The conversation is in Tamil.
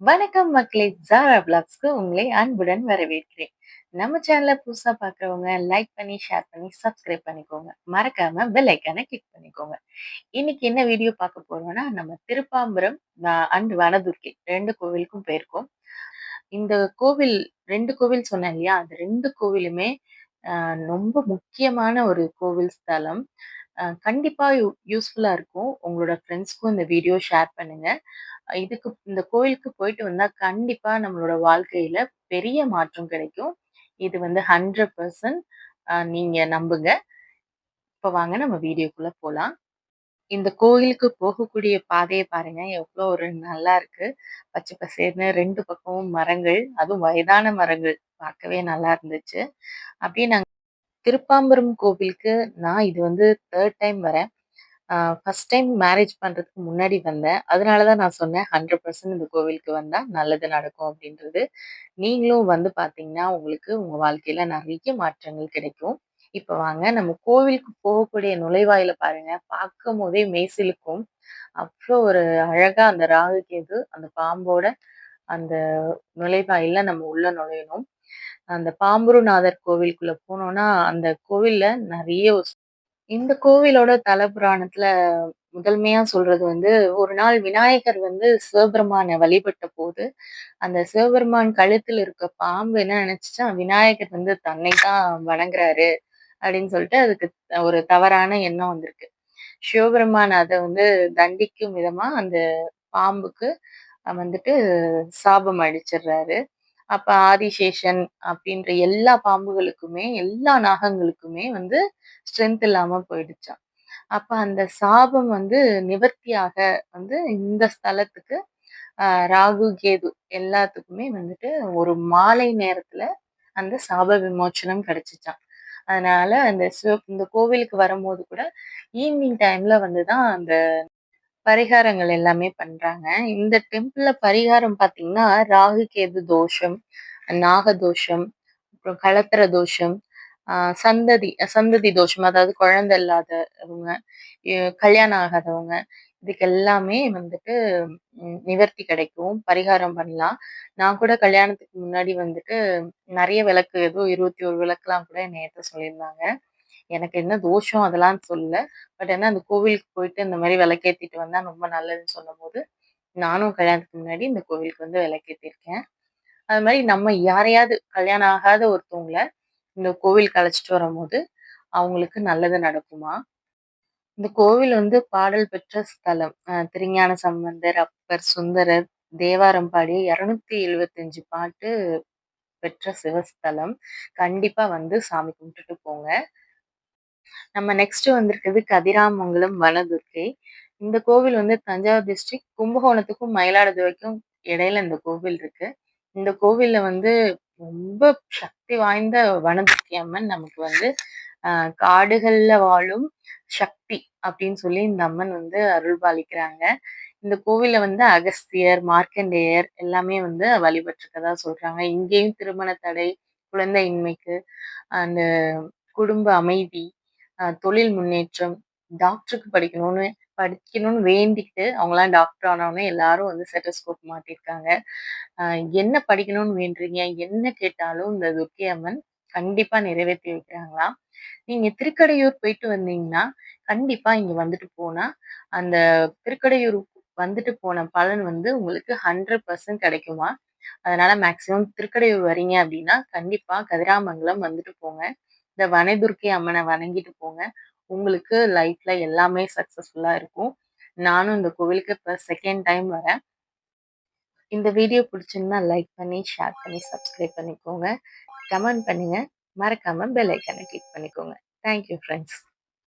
வணக்கம் மக்களே! ஜாரா விளாக்ஸ்க்கு உங்களை அன்புடன் வரவேற்கிறேன். நம்ம சேனல புதுசா பார்க்குறவங்க லைக் பண்ணி, ஷேர் பண்ணி, சப்ஸ்கிரைப் பண்ணிக்கோங்க. மறக்காம பெல் ஐக்கான கிளிக் பண்ணிக்கோங்க. இன்னைக்கு என்ன வீடியோ பார்க்க போறோம்னா, நம்ம திருப்பாம்பரம் அண்ட் வனதுர்க்கை 2 கோவிலுக்கும் போயிருக்கோம். இந்த கோவில் 2 கோவில் சொன்னேன் இல்லையா? அந்த 2 கோவிலுமே அ ரொம்ப முக்கியமான ஒரு கோவில் ஸ்தலம். கண்டிப்பா யூஸ்ஃபுல்லா இருக்கும். உங்களோட ஃப்ரெண்ட்ஸ்க்கும் இந்த வீடியோ ஷேர் பண்ணுங்க. இந்த கோயிலுக்கு போயிட்டு வந்தா கண்டிப்பா நம்மளோட வாழ்க்கையில பெரிய மாற்றம் கிடைக்கும். இது வந்து 100% நீங்க நம்புங்க. இப்ப வாங்க நம்ம வீடியோக்குள்ள போலாம். இந்த கோயிலுக்கு போகக்கூடிய பாதைய பாருங்க. எவ்ளோ ஒரு நல்லா இருக்கு. பச்சை பசேல்னு 2 பக்கமும் மரங்கள், அதுவும் வயதான மரங்கள். பார்க்கவே நல்லா இருந்துச்சு. அப்படியே நாங்க திருப்பாம்பரம் கோவிலுக்கு நான் இது வந்து 3 டைம் வரேன். ஃபர்ஸ்ட் டைம் மேரேஜ் பண்றதுக்கு முன்னாடி வந்தேன். அதனால தான் நான் சொன்னேன் 100% இந்த கோவிலுக்கு வந்தா நல்லது நடக்கும் அப்படின்றது. நீங்களும் வந்து பார்த்தீங்கன்னா, உங்களுக்கு உங்க வாழ்க்கையில நெறைய மாற்றங்கள் கிடைக்கும். இப்ப வாங்க நம்ம கோவிலுக்கு போகக்கூடிய நுழைவாயில பாருங்க. பார்க்கும்போதே மெய் சிலுக்கும். அவ்ளோ ஒரு அழகா அந்த ராகு கேது, அந்த பாம்போட அந்த நுழைவாயில்ல நம்ம உள்ள நுழையணும். அந்த பாம்புருநாதர் கோவிலுக்குள்ள போனோம்னா, அந்த கோவில்ல நெறைய இந்த கோவிலோட தலபுராணத்துல முதன்மையா சொல்றது வந்து, ஒரு நாள் விநாயகர் வந்து சிவபெருமான வழிபட்ட போது, அந்த சிவபெருமான் கழுத்துல இருக்க பாம்பு என்ன நினைச்சுச்சாம், விநாயகர் வந்து தன்னை தான் வணங்குறாரு அப்படின்னு சொல்லிட்டு அதுக்கு ஒரு தவறான எண்ணம் வந்திருக்கு. சிவபெருமான் அத வந்து தண்டிக்கும் விதமா அந்த பாம்புக்கு வந்துட்டு சாபம் அளிச்சிடுறாரு. அப்ப ஆதிசேஷன் அப்படின்ற எல்லா பாம்புகளுக்குமே, எல்லா நாகங்களுக்குமே வந்து ஸ்ட்ரென்த் இல்லாம போயிடுச்சாம். அப்ப அந்த சாபம் வந்து நிவர்த்தியாக வந்து இந்த ஸ்தலத்துக்கு ராகு, கேது எல்லாத்துக்குமே வந்துட்டு ஒரு மாலை நேரத்துல அந்த சாப விமோச்சனம் கிடைச்சுச்சாம். அதனால இந்த கோவிலுக்கு வரும்போது கூட ஈவினிங் டைம்ல வந்து தான் அந்த பரிகாரங்கள் எல்லாமே பண்றாங்க. இந்த டெம்பிள்ல பரிகாரம் பார்த்தீங்கன்னா, ராகு, கேது தோஷம், நாக தோஷம், அப்புறம் கலத்திர தோஷம், ஆ சந்ததி தோஷம். அதாவது குழந்தை இல்லாதவங்க, கல்யாணம் ஆகாதவங்க, இதுக்கு எல்லாமே வந்துட்டு நிவர்த்தி கிடைக்கும். பரிகாரம் பண்ணலாம். நான் கூட கல்யாணத்துக்கு முன்னாடி வந்துட்டு நெறைய விளக்கு ஏதோ 21 விளக்குலாம் கூட என்னை ஏத்த சொல்லியிருந்தாங்க. எனக்கு என்ன தோஷம் அதெல்லாம் சொல்லல. பட் ஆனா அந்த கோவிலுக்கு போயிட்டு இந்த மாரி விளக்கேத்திட்டு வந்தா ரொம்ப நல்லதுன்னு சொன்னபோது, நானும் கல்யாணத்துக்கு முன்னாடி இந்த கோவிலுக்கு வந்து விளக்கேத்திருக்கேன். அது மாரி நம்ம யாரையாவது கல்யாணம் ஆகாத ஒருத்தவங்கள இந்த கோவிலுக்கு அழைச்சிட்டு வரும்போது, அவங்களுக்கு நல்லது நடக்குமாம். இந்த கோவில் வந்து பாடல் பெற்ற ஸ்தலம். திருஞான சம்பந்தர், அப்பர், சுந்தரர், தேவாரம் பாடிய 275 பாட்டு பெற்ற சிவஸ்தலம். கண்டிப்பா வந்து சாமி கும்பிட்டுட்டு போங்க. நம்ம நெக்ஸ்ட் வந்திருக்கிறது கதிராமங்கலம் வனதுர்க்கை. இந்த கோவில் வந்து தஞ்சாவூர் டிஸ்ட்ரிக்ட் கும்பகோணத்துக்கும், மயிலாடுதுறைக்கும் இடையில இந்த கோவில் இருக்கு. இந்த கோவில்ல வந்து ரொம்ப சக்தி வாய்ந்த வனதுர்க்கை அம்மன் நமக்கு வந்து காடுகள்ல வாழும் சக்தி அப்படின்னு சொல்லி இந்த அம்மன் வந்து அருள்பாலிக்கிறாங்க. இந்த கோவில்ல வந்து அகஸ்தியர், மார்க்கண்டேயர் எல்லாமே வந்து வழிபட்டிருக்கதா சொல்றாங்க. இங்கேயும் திருமண தடை, குழந்தையின்மைக்கு, அந்த குடும்ப அமைதி, தொழில் முன்னேற்றம், டாக்டருக்கு படிக்கணும்னு வேண்டிக்கிட்டு அவங்கலாம் டாக்டர் ஆனவுனே எல்லாரும் வந்து ஸ்டெத்தஸ்கோப் மாட்டியிருக்காங்க. அ என்ன படிக்கணும்னு வேண்டுறீங்க? என்ன கேட்டாலும் இந்த துர்க்கை அம்மன் கண்டிப்பா நிறைவேத்தி வைக்கிறாங்களாம். நீங்க திருக்கடையூர் போயிட்டு வந்தீங்கன்னா, கண்டிப்பா இங்க வந்துட்டு போனா, அந்த திருக்கடையூர் வந்துட்டு போன பலன் வந்து உங்களுக்கு 100% கிடைக்குமாம். அதனால மேக்ஸிமம் திருக்கடையூர் வரீங்க அப்படின்னா, கண்டிப்பா கதிராமங்கலம் வந்துட்டு போங்க. இந்த வனதுர்க்கை அம்மன வணங்கிட்டு போங்க. உங்களுக்கு லைஃப்ல எல்லாமே சக்சஸ்ஃபுல்லா இருக்கும். நானும் இந்த கோவிலுக்கு இப்ப 2ண்ட் டைம் வரேன். இந்த வீடியோ பிடிச்சிருந்தா லைக் பண்ணி, ஷேர் பண்ணி, சப்ஸ்கிரைப் பண்ணிக்கோங்க. கமெண்ட் பண்ணுங்க. மறக்காம பெல் ஐக்கான கிளிக் பண்ணிக்கோங்க. Thank you friends.